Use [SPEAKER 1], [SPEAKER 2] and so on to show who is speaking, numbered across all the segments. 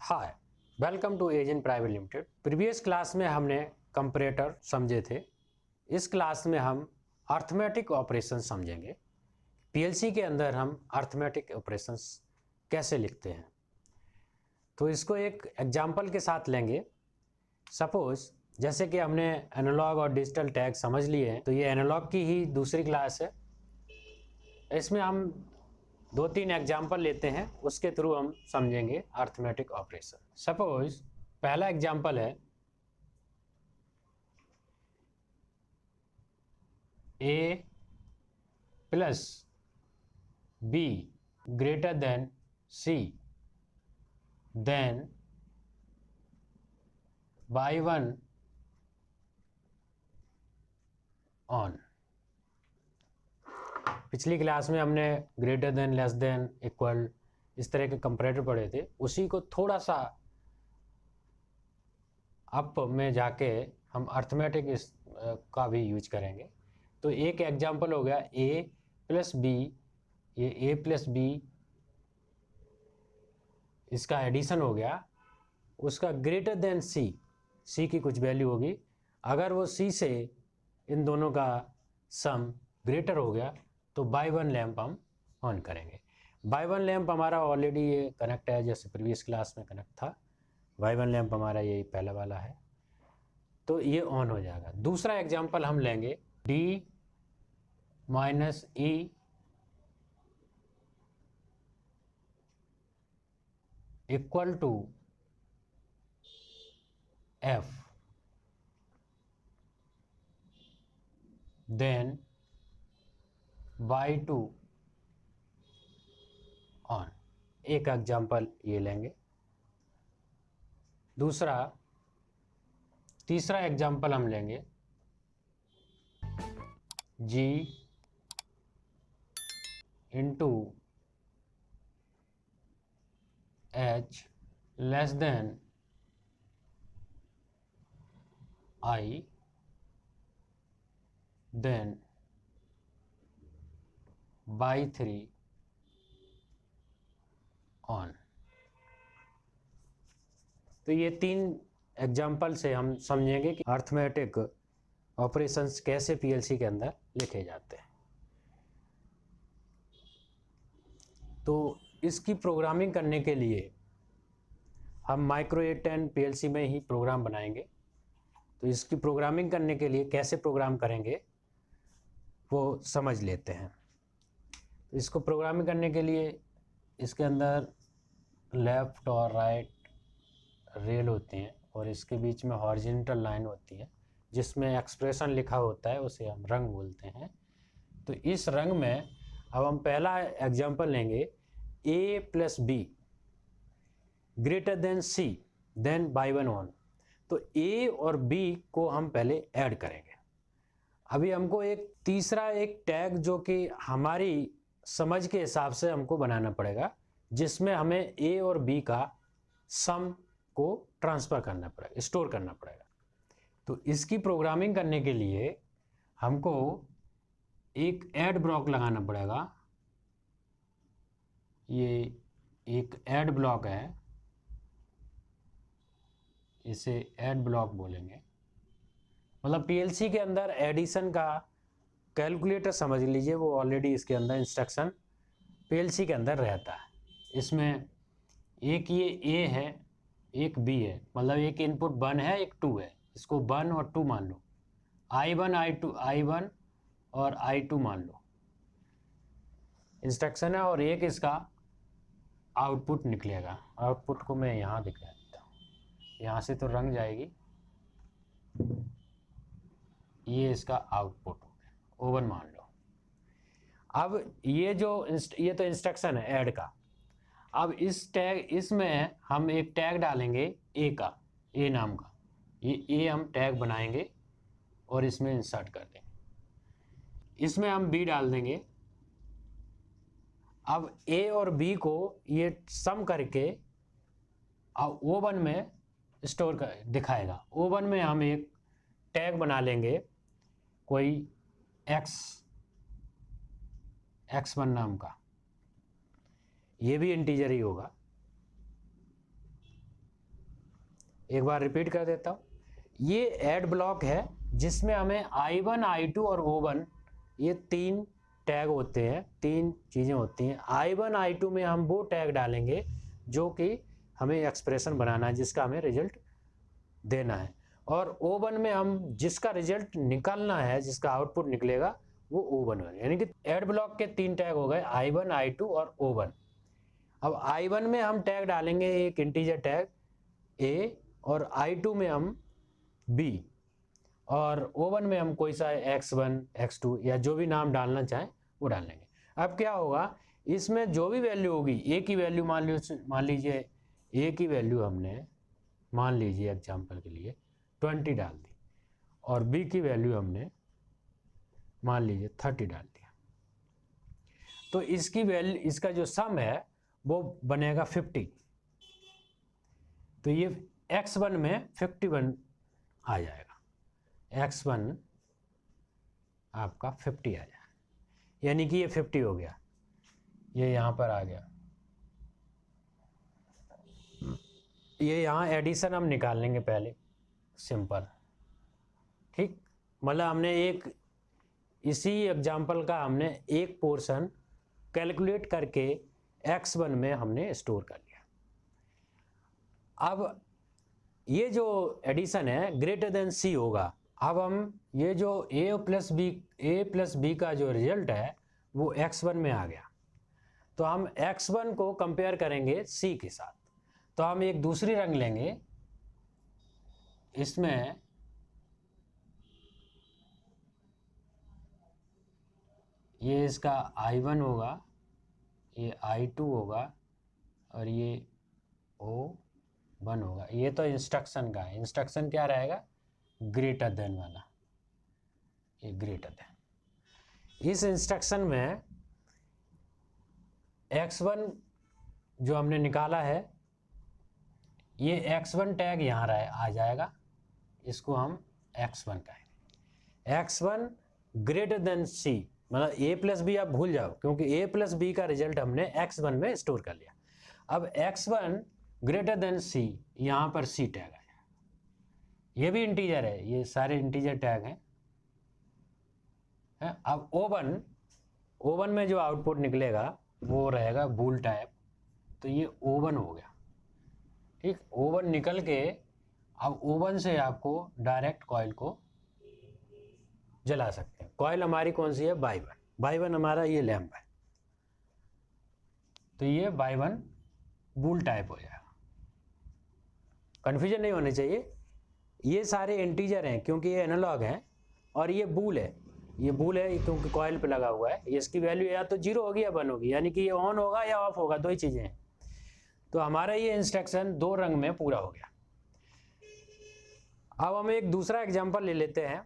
[SPEAKER 1] Hi, welcome to agent private limited. Previous class में हमने comparator समझे थे। इस क्लास में हम अर्थमेटिक ऑपरेशन समझेंगे। पीएलसी के अंदर हम अर्थमेटिक ऑपरेशंस कैसे लिखते हैं, तो इसको एक एग्जांपल के साथ लेंगे। सपोज जैसे कि हमने एनालॉग और डिजिटल टैग समझ लिए हैं, तो ये एनालॉग की ही दूसरी क्लास है। इसमें हम 2-3 एग्जाम्पल लेते हैं, उसके थ्रू हम समझेंगे अर्थमेटिक ऑपरेशन। सपोज पहला एग्जाम्पल है a plus b greater than c, then y1 on. पिछली क्लास में हमने greater than, less than, equal इस तरह के कंपैरेटर पढ़े थे। उसी को थोड़ा सा अप में जाके हम अर्थमेटिक का भी यूज करेंगे। तो एक एग्जांपल हो गया a प्लस बी, ये a प्लस बी इसका एडिशन हो गया, उसका ग्रेटर देन c की कुछ वैल्यू होगी। अगर वो c से इन दोनों का सम ग्रेटर हो गया तो बाय वन लैंप हम ऑन करेंगे। बाय वन लैंप हमारा ऑलरेडी ये कनेक्ट है, जैसे प्रीवियस क्लास में कनेक्ट था। बाय वन लैंप हमारा यही पहला वाला है, तो ये ऑन हो जाएगा। दूसरा एग्जांपल हम लेंगे d minus E equal to f, then y2 on. एक एग्जांपल ये लेंगे। तीसरा एग्जांपल हम लेंगे g into h less than i, then y3 on. तो ये 3 एग्जाम्पल से हम समझेंगे कि अर्थमेटिक ऑपरेशंस कैसे पीएलसी के अंदर लिखे जाते हैं। तो इसकी प्रोग्रामिंग करने के लिए हम माइक्रो A10 पीएलसी में ही प्रोग्राम बनाएंगे। तो इसकी प्रोग्रामिंग करने के लिए कैसे प्रोग्राम करेंगे वो समझ लेते हैं। तो इसको प्रोग्रामिंग करने के लिए इसके अंदर लेफ़्ट और राइट रेल होती हैं और इसके बीच में हॉरिजॉन्टल लाइन होती है जिसमें एक्सप्रेशन लिखा होता है, उसे हम रंग बोलते हैं। तो इस रंग में अब हम पहला एग्जांपल लेंगे a plus B greater than c, then Y one on. तो a और b को हम पहले ऐड करेंगे। अभी हमको एक तीसरा एक टैग जो कि हमारी समझ के हिसाब से हमको बनाना पड़ेगा, जिसमें हमें a और b का सम को ट्रांसफ़र करना पड़ेगा, स्टोर करना पड़ेगा। तो इसकी प्रोग्रामिंग करने के लिए हमको एक ऐड ब्लॉक लगाना पड़ेगा। ये एक ऐड ब्लॉक है, इसे ऐड ब्लॉक बोलेंगे। मतलब पीएलसी के अंदर एडिशन का कैलकुलेटर समझ लीजिए, वो ऑलरेडी इसके अंदर इंस्ट्रक्शन पीएलसी के अंदर रहता है। इसमें एक ये ए है, एक बी है, मतलब एक इनपुट 1 है, एक 2 है। इसको 1 और 2 मान लो, I1 और I2 मान लो, इंस्ट्रक्शन है। और एक इसका आउटपुट निकलेगा। आउटपुट को मैं यहाँ दिखा देता हूँ, यहाँ से तो रंग जाएगी। ये इसका आउटपुट हो गया, ओवन मान लो। अब ये तो इंस्ट्रक्शन है ऐड का। अब इसमें हम एक टैग डालेंगे ए नाम का। ये ए हम टैग बनाएंगे और इसमें इंसर्ट कर देंगे। इसमें हम बी डाल देंगे। अब ए और बी को ये सम करके O1 में स्टोर कर दिखाएगा। O1 में हम एक टैग बना लेंगे, कोई x1 नाम का, ये भी इंटीजर ही होगा। एक बार रिपीट कर देता हूँ। ये ऐड ब्लॉक है जिसमें हमें I1, I2 और O1 ये 3 टैग होते हैं, 3 चीज़ें होती हैं। I1, I2 में हम वो टैग डालेंगे जो कि हमें एक्सप्रेशन बनाना है, जिसका हमें रिजल्ट देना है, और O1 में हम जिसका रिजल्ट निकालना है, जिसका आउटपुट निकलेगा वो O1 है। यानी कि ऐड ब्लॉक के 3 टैग हो गए, I1, I2 और O1। अब I1 में हम टैग डालेंगे एक इंटीजर टैग A, और I2 में हम B, और O1 में हम कोई सा X1, X2 या जो भी नाम डालना चाहें वो डाल लेंगे। अब क्या होगा, इसमें जो भी वैल्यू होगी, A की वैल्यू मान लीजिए A की वैल्यू हमने मान लीजिए एग्जाम्पल के लिए 20 डाल दी, और B की वैल्यू हमने मान लीजिए 30 डाल दिया, तो इसकी वैल्यू, इसका जो सम है वो बनेगा 50। तो ये X1 में 51 आ जाएगा, X1 आपका 50 आ जाएगा, यानी कि ये 50 हो गया, ये यहाँ पर आ गया। ये यहाँ एडिशन हम निकाल लेंगे पहले, सिंपल, ठीक। मतलब हमने एक इसी एग्जाम्पल का हमने एक पोर्शन कैलकुलेट करके X1 में हमने स्टोर कर लिया। अब ये जो एडिशन है ग्रेटर देन C होगा। अब हम ये जो A प्लस B का जो रिजल्ट है वो X1 में आ गया, तो हम X1 को कंपेयर करेंगे C के साथ। तो हम एक दूसरी रंग लेंगे, इसमें ये इसका I1 होगा, ये I2 होगा, और ये O1 होगा। ये तो इंस्ट्रक्शन का है, इंस्ट्रक्शन क्या रहेगा, ग्रेटर देन वाला, ये ग्रेटर देन। इस इंस्ट्रक्शन में X1 जो हमने निकाला है, ये X1 टैग यहाँ आ जाएगा, इसको हम X1 कहेंगे। X1 ग्रेटर देन C, मतलब A प्लस बी आप भूल जाओ, क्योंकि A प्लस बी का रिजल्ट हमने X1 में स्टोर कर लिया। अब X1 ग्रेटर देन C, यहाँ पर C टैग आ जाएगा। ये भी इंटीजर है, ये सारे इंटीजर टैग हैं। अब O1 में जो आउटपुट निकलेगा वो रहेगा बूल टाइप, तो ये O1 हो गया, ठीक। O1 निकल के अब O1 से आपको डायरेक्ट कॉइल को जला सकते हैं। कॉइल हमारी कौन सी है, Y1 हमारा ये लैंप है, तो ये Y1 बूल टाइप हो जाएगा। कन्फ्यूजन नहीं होनी चाहिए, ये सारे इंटीजर हैं क्योंकि ये एनालॉग हैं, और ये बूल है, ये बूल है क्योंकि कॉइल पे लगा हुआ है। इसकी वैल्यू या तो 0 होगी या 1 होगी, यानी कि ये ऑन होगा या ऑफ होगा, दो ही चीज़ें हैं। तो हमारा ये इंस्ट्रक्शन 2 रंग में पूरा हो गया। अब हम एक दूसरा एग्जांपल ले लेते हैं।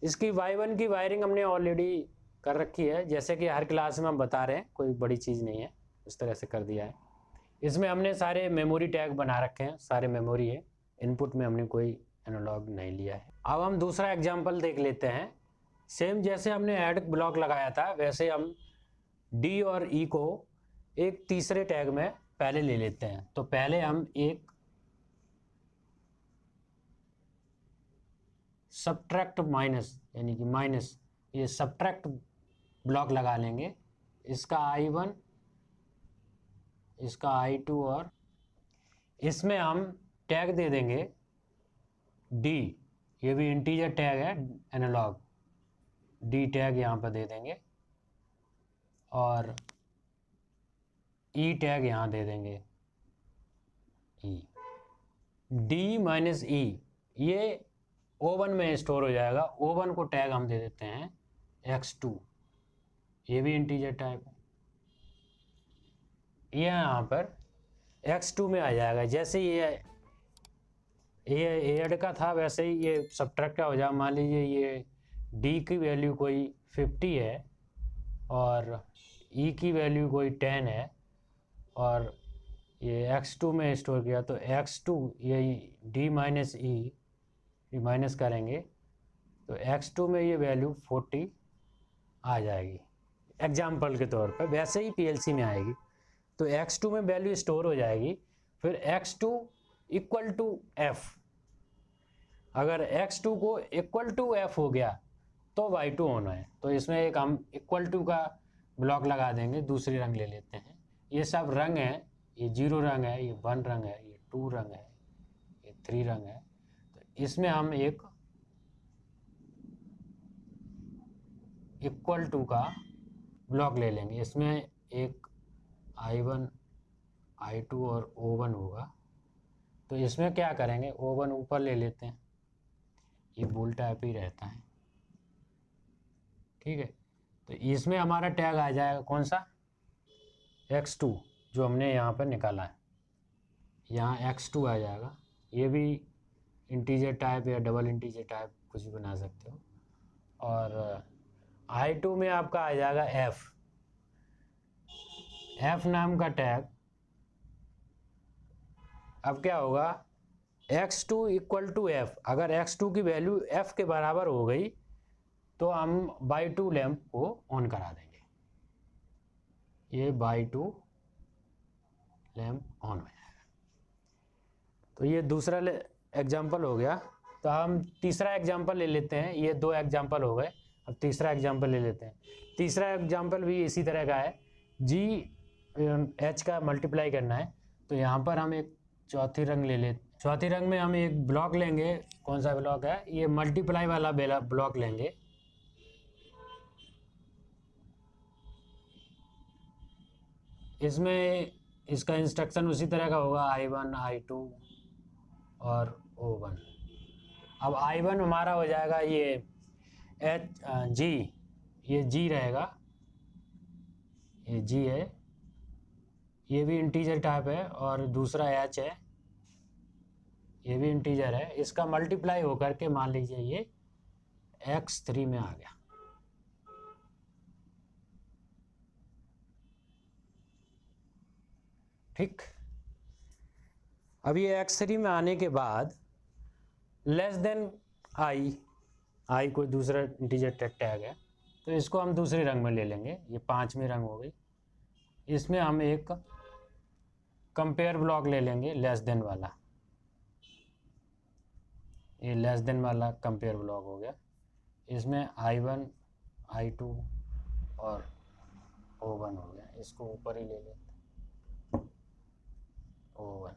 [SPEAKER 1] इसकी Y1 की वायरिंग हमने ऑलरेडी कर रखी है, जैसे कि हर क्लास में हम बता रहे हैं, कोई बड़ी चीज़ नहीं है, इस तरह से कर दिया है। इसमें हमने सारे मेमोरी टैग बना रखे हैं, सारे मेमोरी है, इनपुट में हमने कोई एनालॉग नहीं लिया है। अब हम दूसरा एग्जांपल देख लेते हैं। सेम जैसे हमने ऐड ब्लॉक लगाया था, वैसे हम D और E को एक तीसरे टैग में पहले ले लेते हैं। तो पहले हम एक सब्ट्रैक्ट माइनस, यानी कि माइनस, ये सब्ट्रैक्ट ब्लॉक लगा लेंगे। इसका I1, इसका I2, और इसमें हम टैग दे देंगे D, ये भी इंटीजर टैग है एनालॉग, D टैग यहाँ पर दे देंगे, और E टैग यहाँ दे देंगे, E। D माइनस E ये O1 में स्टोर हो जाएगा। O1 को टैग हम दे देते हैं X2, ये भी इंटीजर टैग है, ये यहाँ पर X2 में आ जाएगा। जैसे ये ऐड का था वैसे ही ये सब्ट्रैक्ट का हो जाएगा। मान लीजिए ये D की वैल्यू कोई 50 है और E की वैल्यू कोई 10 है, और ये X2 में स्टोर किया, तो X2 ये D माइनस E माइनस करेंगे तो X2 में ये वैल्यू 40 आ जाएगी एग्जाम्पल के तौर पर। वैसे ही PLC में आएगी, तो X2 में वैल्यू स्टोर हो जाएगी। फिर X2 इक्वल टू F, अगर x2 को इक्वल टू f हो गया तो y2 ऑन है। तो इसमें एक हम इक्वल टू का ब्लॉक लगा देंगे, दूसरी रंग ले लेते हैं। ये सब रंग है, ये 0 रंग है, ये 1 रंग है, ये 2 रंग है, ये 3 रंग है। तो इसमें हम एक इक्वल टू का ब्लॉक ले लेंगे। इसमें एक I1 I2 और O1 होगा। तो इसमें क्या करेंगे, O1 ऊपर ले लेते हैं, ये बोल टाइप ही रहता है, ठीक है। तो इसमें हमारा टैग आ जाएगा कौन सा, x2, जो हमने यहाँ पर निकाला है, यहाँ x2 आ जाएगा। ये भी इंटीजर टाइप या डबल इंटीजर टाइप कुछ भी बना सकते हो। और I2 में आपका आ जाएगा f नाम का टैग। अब क्या होगा, x2 इक्वल टू f, अगर x2 की वैल्यू f के बराबर हो गई तो हम y2 लैंप को ऑन करा देंगे, ये y2 लैंप ऑन हो जाएगा। तो ये दूसरा एग्जाम्पल हो गया। तो हम तीसरा एग्जाम्पल ले लेते हैं, ये 2 एग्जाम्पल हो गए, अब तीसरा एग्जाम्पल ले लेते हैं। तीसरा एग्जाम्पल भी इसी तरह का है, GH का मल्टीप्लाई करना है। तो यहाँ पर हम एक चौथी रंग ले लेते, चौथी रंग में हम एक ब्लॉक लेंगे। कौन सा ब्लॉक है, ये मल्टीप्लाई वाला ब्लॉक लेंगे। इसमें इसका इंस्ट्रक्शन उसी तरह का होगा, I1 I2 और O1। अब I1 हमारा हो जाएगा ये G, ये G रहेगा, ये G है, ये भी इंटीजर टाइप है, और दूसरा H है, ये भी इंटीजर है। इसका मल्टीप्लाई होकर के मान लीजिए ये x3 में आ गया। ठीक, अब ये x3 में आने के बाद लेस देन I कोई दूसरा इंटीजर टैग है, तो इसको हम दूसरे रंग में ले लेंगे, ये 5वीं रंग हो गई। इसमें हम एक कंपेयर ब्लॉक ले लेंगे, लेस देन वाला, ये लेस देन वाला कंपेयर ब्लॉक हो गया। इसमें I1 I2 और O1 हो गया, इसको ऊपर ही ले लेते, O1,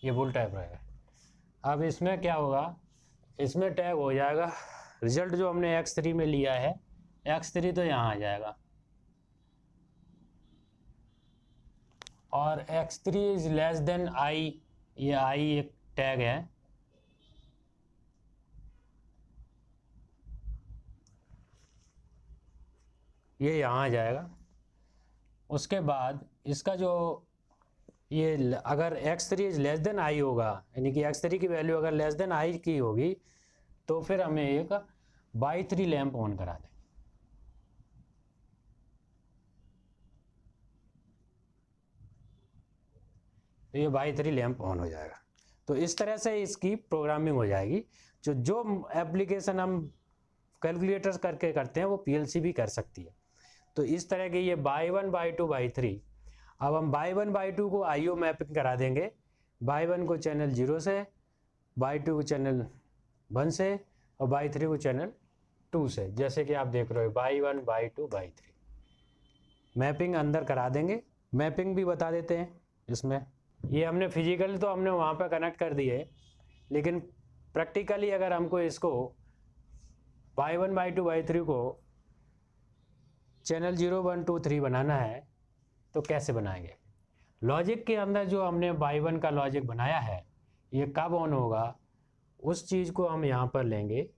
[SPEAKER 1] ये बुल टाइप रहेगा। अब इसमें क्या होगा, इसमें टैग हो जाएगा रिजल्ट जो हमने x3 में लिया है, x3 तो यहाँ आ जाएगा, और x3 is less than I, ये I एक टैग है, ये यहाँ आ जाएगा। उसके बाद इसका जो ये अगर x3 is less than I होगा, यानी कि x3 की वैल्यू अगर लेस देन I की होगी, तो फिर हमें एक y3 लैंप ऑन करा देंगे। तो ये y3 लैंप ऑन हो जाएगा। तो इस तरह से इसकी प्रोग्रामिंग हो जाएगी। जो एप्लीकेशन हम कैलकुलेटर्स करके करते हैं वो PLC भी कर सकती है। तो इस तरह के ये y1 y2 y3, अब हम y1 y2 को IO मैपिंग करा देंगे, y1 को चैनल 0 से, y2 को चैनल 1 से, और y3 को चैनल 2 से, जैसे कि आप देख रहे हो y1 y2 y3 मैपिंग अंदर करा देंगे। मैपिंग भी बता देते हैं इसमें, ये हमने फिजिकली तो हमने वहाँ पर कनेक्ट कर दिए, लेकिन प्रैक्टिकली अगर हमको इसको y1 y2 y3 को चैनल 0 1 2 3 बनाना है तो कैसे बनाएंगे। लॉजिक के अंदर जो हमने y1 का लॉजिक बनाया है, ये कब ऑन होगा उस चीज़ को हम यहाँ पर लेंगे।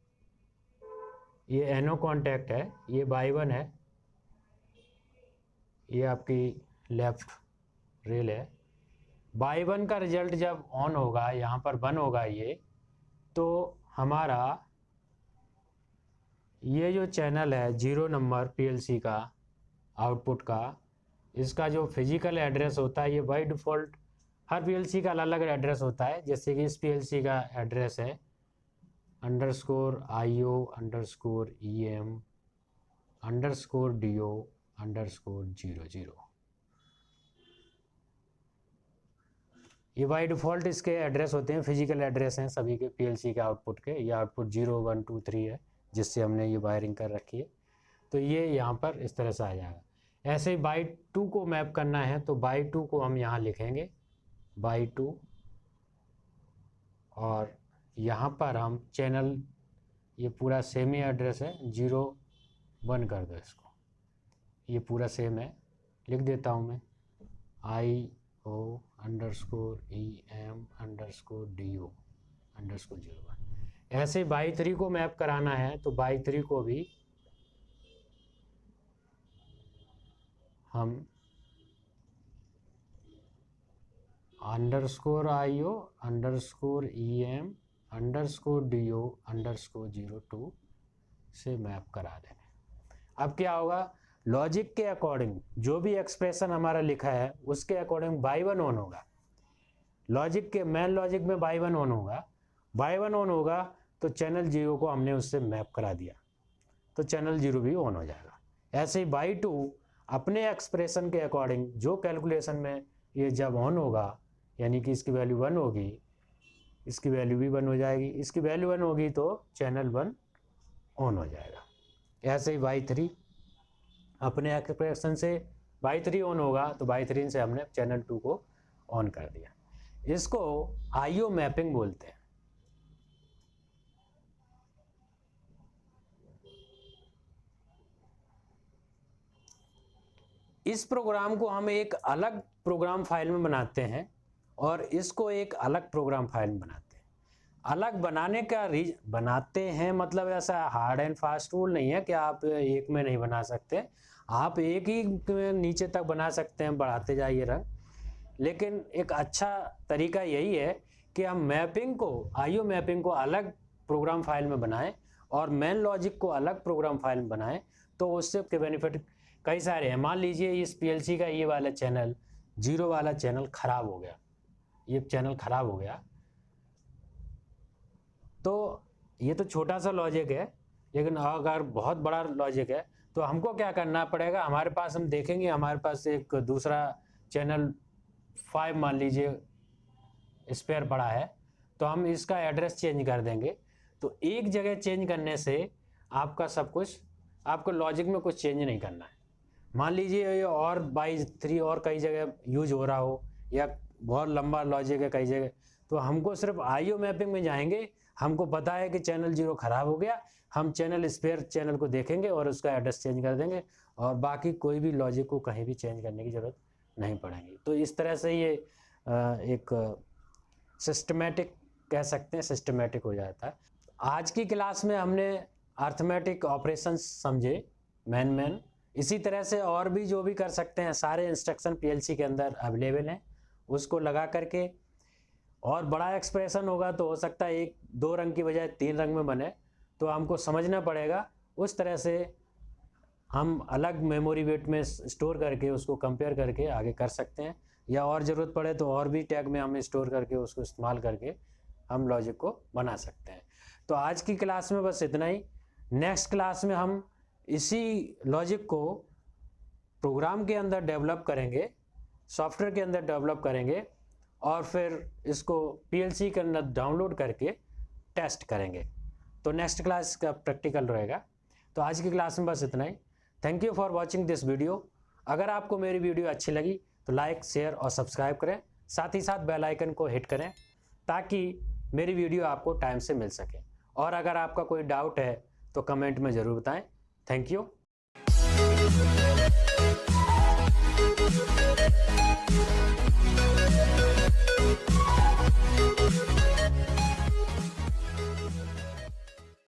[SPEAKER 1] ये NO कॉन्टैक्ट है, ये y1 है, ये आपकी लेफ्ट रेल है। y1 का रिजल्ट जब ऑन होगा, यहाँ पर 1 होगा ये, तो हमारा ये जो चैनल है 0 नंबर PLC का आउटपुट का, इसका जो फिजिकल एड्रेस होता है, ये बाई डिफ़ॉल्ट हर PLC का अलग अलग एड्रेस होता है। जैसे कि इस PLC का एड्रेस है _IO_EM_DO_00। ये बाय डिफ़ॉल्ट इसके एड्रेस होते हैं, फिजिकल एड्रेस हैं सभी के पीएलसी के आउटपुट के। ये आउटपुट 0 1 2 3 है जिससे हमने ये वायरिंग कर रखी है। तो ये यहाँ पर इस तरह से आ जाएगा। ऐसे ही बाई 2 को मैप करना है तो बाई 2 को हम यहाँ लिखेंगे बाई 2, और यहाँ पर हम चैनल, ये पूरा सेम ही एड्रेस है, 0 1 कर दो इसको, ये पूरा सेम है, लिख देता हूँ मैं IO_EM_DO_01। ऐसे बाई 3 को मैप कराना है तो बाई 3 को भी हम _IO_EM_DO_02 से मैप करा देंगे। अब क्या होगा, लॉजिक के अकॉर्डिंग जो भी एक्सप्रेशन हमारा लिखा है उसके अकॉर्डिंग बाई 1 ऑन होगा। लॉजिक के मेन लॉजिक में बाई 1 ऑन होगा, बाई 1 ऑन होगा तो चैनल 0 को हमने उससे मैप करा दिया तो चैनल 0 भी ऑन हो जाएगा। ऐसे ही बाई 2 अपने एक्सप्रेशन के अकॉर्डिंग जो कैलकुलेशन में ये जब ऑन होगा, यानी कि इसकी वैल्यू 1 होगी, इसकी वैल्यू भी 1 हो जाएगी, इसकी वैल्यू 1 होगी तो चैनल 1 ऑन हो जाएगा। ऐसे ही बाई 3 अपने एक्सप्रेशन से बाई 3 ऑन होगा तो बाई 3 से हमने चैनल 2 को ऑन कर दिया। इसको आईओ मैपिंग बोलते हैं। इस प्रोग्राम को हम एक अलग प्रोग्राम फाइल में बनाते हैं और इसको एक अलग प्रोग्राम फाइल में बनाते हैं। अलग बनाने का बनाते हैं मतलब ऐसा हार्ड एंड फास्ट रूल नहीं है कि आप एक में नहीं बना सकते, आप एक ही नीचे तक बना सकते हैं, बढ़ाते जाइए रंग। लेकिन एक अच्छा तरीका यही है कि हम मैपिंग को, आईओ मैपिंग को अलग प्रोग्राम फाइल में बनाएं और मेन लॉजिक को अलग प्रोग्राम फाइल में बनाएं, तो उससे के बेनिफिट कई सारे हैं। मान लीजिए इस पीएलसी का ये वाला चैनल 0 वाला चैनल खराब हो गया, ये चैनल खराब हो गया, तो ये तो छोटा सा लॉजिक है, लेकिन अगर बहुत बड़ा लॉजिक है तो हमको क्या करना पड़ेगा, हमारे पास हम देखेंगे हमारे पास एक दूसरा चैनल 5 मान लीजिए स्पेयर पड़ा है, तो हम इसका एड्रेस चेंज कर देंगे। तो एक जगह चेंज करने से आपका सब कुछ, आपको लॉजिक में कुछ चेंज नहीं करना है। मान लीजिए ये और बाई 3 और कई जगह यूज हो रहा हो या बहुत लंबा लॉजिक है कई जगह, तो हमको सिर्फ आईओ मैपिंग में जाएंगे, हमको पता है कि चैनल 0 खराब हो गया, हम चैनल स्पेयर चैनल को देखेंगे और उसका एड्रेस चेंज कर देंगे और बाकी कोई भी लॉजिक को कहीं भी चेंज करने की ज़रूरत नहीं पड़ेगी। तो इस तरह से ये एक सिस्टमेटिक कह सकते हैं, सिस्टमेटिक हो जाता है। आज की क्लास में हमने अर्थमेटिक ऑपरेशंस समझे मेन। इसी तरह से और भी जो भी कर सकते हैं, सारे इंस्ट्रक्शन पीएलसी के अंदर अवेलेबल हैं, उसको लगा करके, और बड़ा एक्सप्रेशन होगा तो हो सकता है 1-2 रंग की बजाय 3 रंग में बने, तो हमको समझना पड़ेगा। उस तरह से हम अलग मेमोरी वेट में स्टोर करके उसको कंपेयर करके आगे कर सकते हैं, या और ज़रूरत पड़े तो और भी टैग में हम स्टोर करके उसको इस्तेमाल करके हम लॉजिक को बना सकते हैं। तो आज की क्लास में बस इतना ही। नेक्स्ट क्लास में हम इसी लॉजिक को प्रोग्राम के अंदर डेवलप करेंगे, सॉफ्टवेयर के अंदर डेवलप करेंगे और फिर इसको पीएलसी के अंदर डाउनलोड करके टेस्ट करेंगे। तो नेक्स्ट क्लास का प्रैक्टिकल रहेगा। तो आज की क्लास में बस इतना ही। Thank you for watching this video. अगर आपको मेरी वीडियो अच्छी लगी तो लाइक, शेयर और सब्सक्राइब करें, साथ ही साथ बेल आइकन को हिट करें ताकि मेरी वीडियो आपको टाइम से मिल सके। और अगर आपका कोई डाउट है तो कमेंट में ज़रूर बताएं। Thank you.